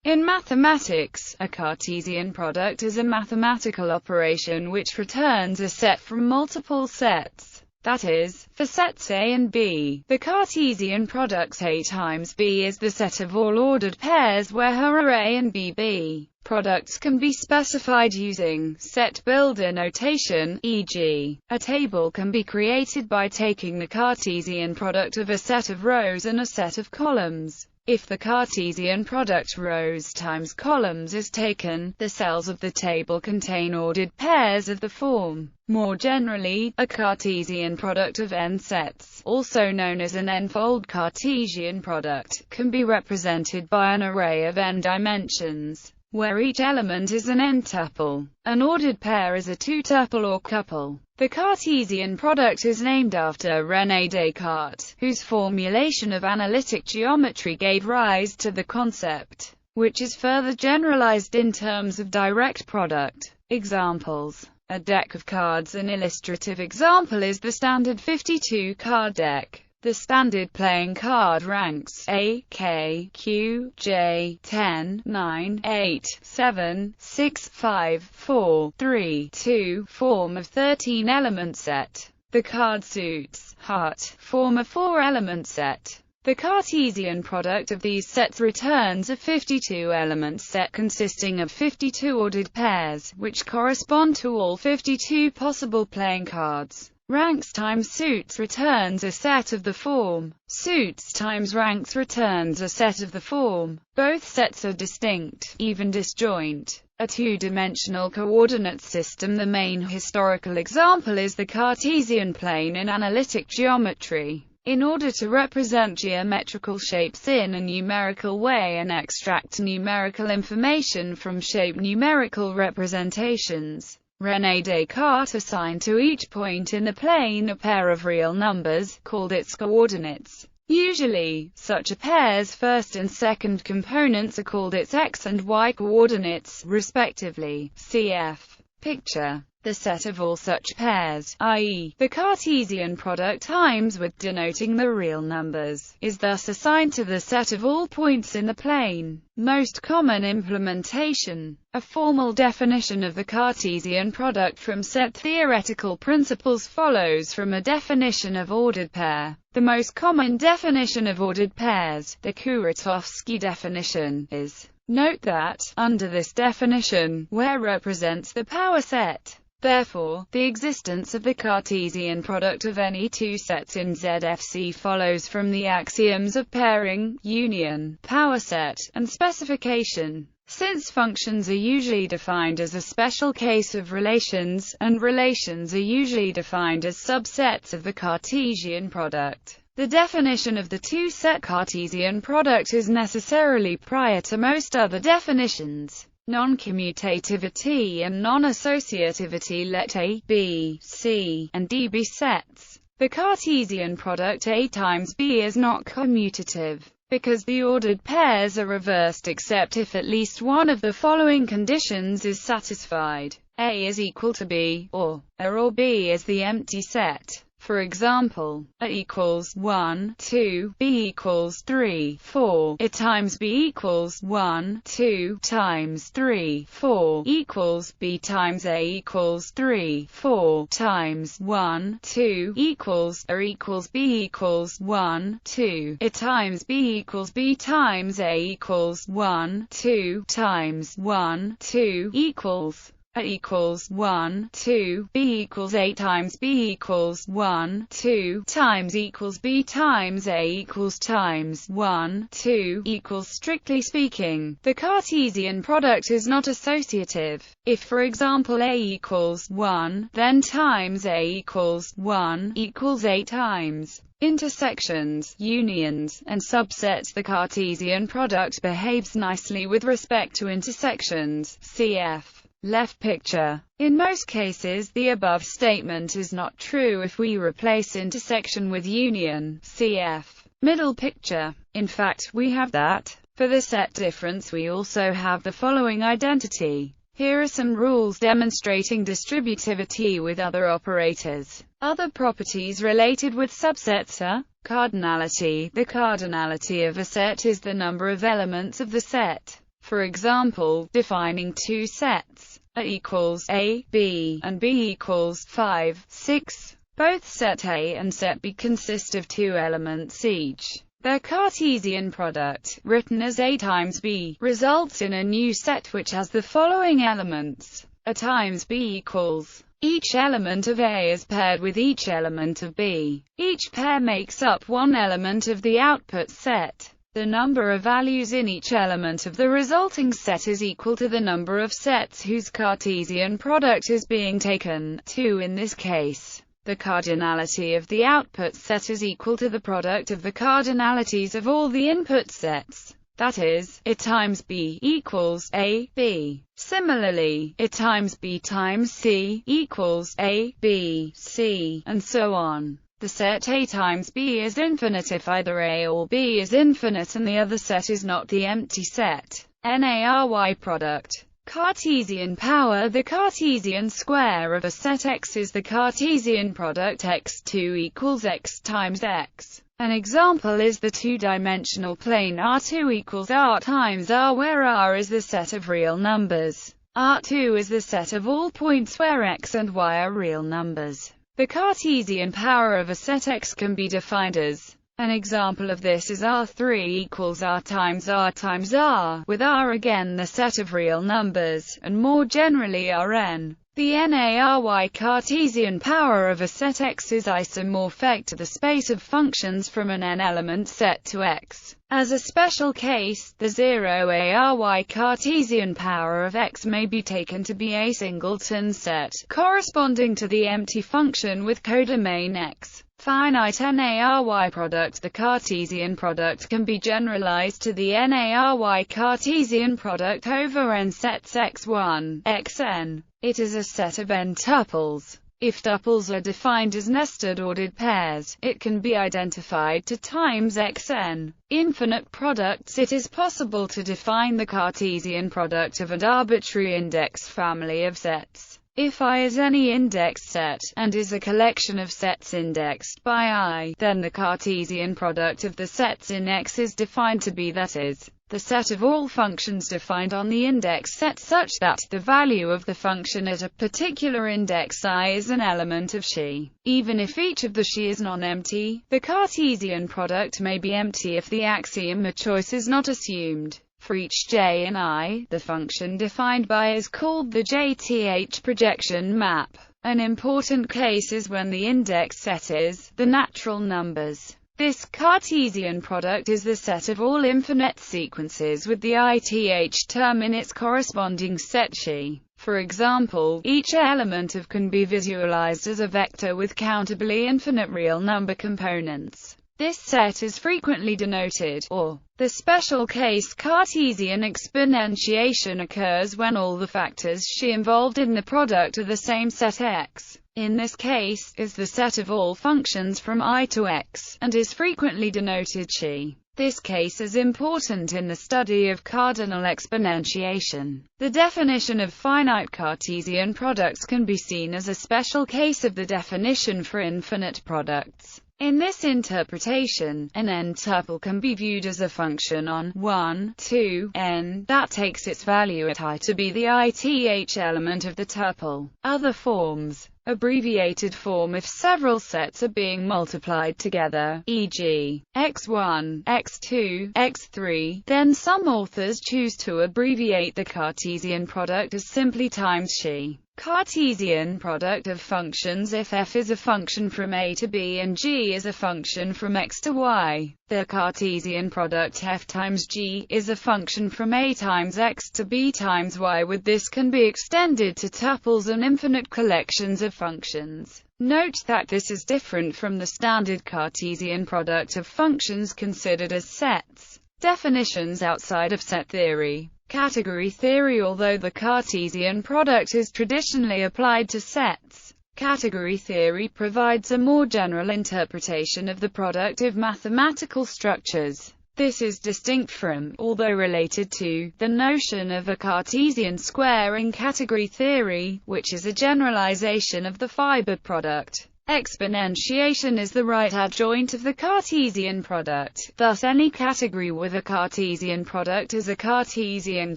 In mathematics, a Cartesian product is a mathematical operation which returns a set from multiple sets. That is, for sets A and B, the Cartesian product A times B is the set of all ordered pairs where her are A and B. Products can be specified using set builder notation, e.g., a table can be created by taking the Cartesian product of a set of rows and a set of columns. If the Cartesian product rows times columns is taken, the cells of the table contain ordered pairs of the form. More generally, a Cartesian product of n sets, also known as an n-fold Cartesian product, can be represented by an array of n dimensions, where each element is an n-tuple. An ordered pair is a two-tuple or couple. The Cartesian product is named after René Descartes, whose formulation of analytic geometry gave rise to the concept, which is further generalized in terms of direct product. Examples: a deck of cards. An illustrative example is the standard 52-card deck. The standard playing card ranks A, K, Q, J, 10, 9, 8, 7, 6, 5, 4, 3, 2 form of 13-element set. The card suits, heart, form a 4-element set. The Cartesian product of these sets returns a 52-element set consisting of 52 ordered pairs, which correspond to all 52 possible playing cards. Ranks times suits returns a set of the form. Suits times ranks returns a set of the form. Both sets are distinct, even disjoint. A two-dimensional coordinate system. The main historical example is the Cartesian plane in analytic geometry. In order to represent geometrical shapes in a numerical way and extract numerical information from shape numerical representations, René Descartes assigned to each point in the plane a pair of real numbers, called its coordinates. Usually, such a pair's first and second components are called its x and y coordinates, respectively. Cf. Picture. The set of all such pairs, i.e., the Cartesian product times with denoting the real numbers, is thus assigned to the set of all points in the plane. Most common implementation. A formal definition of the Cartesian product from set theoretical principles follows from a definition of ordered pair. The most common definition of ordered pairs, the Kuratowski definition, is: note that, under this definition, where represents the power set. Therefore, the existence of the Cartesian product of any two sets in ZFC follows from the axioms of pairing, union, power set, and specification. Since functions are usually defined as a special case of relations, and relations are usually defined as subsets of the Cartesian product, the definition of the two-set Cartesian product is necessarily prior to most other definitions. Non-commutativity and non-associativity. Let A, B, C, and D be sets. The Cartesian product A times B is not commutative, because the ordered pairs are reversed except if at least one of the following conditions is satisfied. A is equal to B, or A or B is the empty set. For example, A equals 1, 2, B equals 3, 4, A times B equals 1, 2 times 3, 4 equals B times A equals 3, 4 times 1, 2 equals A equals B equals 1, 2, A times B equals B times A equals 1, 2 times 1, 2 equals A equals 1, 2, B equals A times B equals 1, 2 times equals B times A equals times 1, 2 equals. Strictly speaking, the Cartesian product is not associative. If, for example, A equals 1, then times A equals 1 equals A times. Intersections, unions, and subsets. The Cartesian product behaves nicely with respect to intersections. Cf. Left picture. In most cases, the above statement is not true if we replace intersection with union. Cf. Middle picture. In fact, we have that. For the set difference we also have the following identity. Here are some rules demonstrating distributivity with other operators. Other properties related with subsets are: cardinality. The cardinality of a set is the number of elements of the set. For example, defining two sets, A equals A, B, and B equals 5, 6. Both set A and set B consist of two elements each. Their Cartesian product, written as A times B, results in a new set which has the following elements. A times B equals. Each element of A is paired with each element of B. Each pair makes up one element of the output set. The number of values in each element of the resulting set is equal to the number of sets whose Cartesian product is being taken, 2 in this case. The cardinality of the output set is equal to the product of the cardinalities of all the input sets. That is, A times B equals A, B. Similarly, A times B times C equals A, B, C, and so on. The set A times B is infinite if either A or B is infinite and the other set is not the empty set. Nary product. Cartesian power. The Cartesian square of a set X is the Cartesian product x2 equals X times X. An example is the two-dimensional plane R2 equals R times R, where R is the set of real numbers. R2 is the set of all points where X and Y are real numbers. The Cartesian power of a set X can be defined as. An example of this is R3 equals R times R, with R again the set of real numbers, and more generally Rn. The Nary Cartesian power of a set X is isomorphic to the space of functions from an n-element set to X. As a special case, the 0 Ary Cartesian power of X may be taken to be a singleton set, corresponding to the empty function with codomain X. Finite Nary product. The Cartesian product can be generalized to the Nary Cartesian product over n sets x1, xn. It is a set of n tuples. If tuples are defined as nested ordered pairs, it can be identified to times xn. Infinite products. It is possible to define the Cartesian product of an arbitrary index family of sets. If I is any index set, and is a collection of sets indexed by I, then the Cartesian product of the sets in X is defined to be, that is, the set of all functions defined on the index set such that the value of the function at a particular index I is an element of xi. Even if each of the xi is non-empty, the Cartesian product may be empty if the axiom of choice is not assumed. For each j in I, the function defined by is called the jth projection map. An important case is when the index set is the natural numbers. This Cartesian product is the set of all infinite sequences with the ith term in its corresponding set xi. For example, each element of can be visualized as a vector with countably infinite real number components. This set is frequently denoted, or, the special case Cartesian exponentiation occurs when all the factors xi involved in the product are the same set X. In this case, is the set of all functions from I to X, and is frequently denoted xi. This case is important in the study of cardinal exponentiation. The definition of finite Cartesian products can be seen as a special case of the definition for infinite products. In this interpretation, an n-tuple can be viewed as a function on 1, 2, n, that takes its value at I to be the ith element of the tuple. Other forms. Abbreviated form if several sets are being multiplied together, e.g., x1, x2, x3, then some authors choose to abbreviate the Cartesian product as simply times xi. Cartesian product of functions if f is a function from a to b and g is a function from x to y. The Cartesian product f times g is a function from a times x to b times y. With this can be extended to tuples and infinite collections of functions. Note that this is different from the standard Cartesian product of functions considered as sets. Definitions outside of set theory. Category theory. Although the Cartesian product is traditionally applied to sets, category theory provides a more general interpretation of the product of mathematical structures. This is distinct from, although related to, the notion of a Cartesian square in category theory, which is a generalization of the fiber product. Exponentiation is the right adjoint of the Cartesian product. Thus any category with a Cartesian product is a Cartesian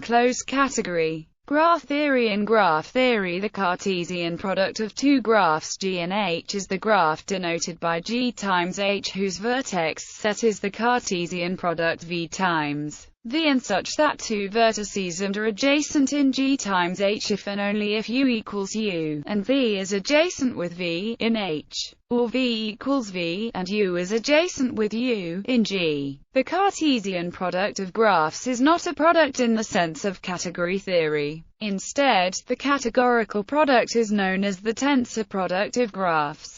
closed category. Graph theory. In graph theory, the Cartesian product of two graphs G and H is the graph denoted by G times H, whose vertex set is the Cartesian product V times V, and such that two vertices are adjacent in G times H if and only if U equals U, and V is adjacent with V in H, or V equals V, and U is adjacent with U in G. The Cartesian product of graphs is not a product in the sense of category theory. Instead, the categorical product is known as the tensor product of graphs.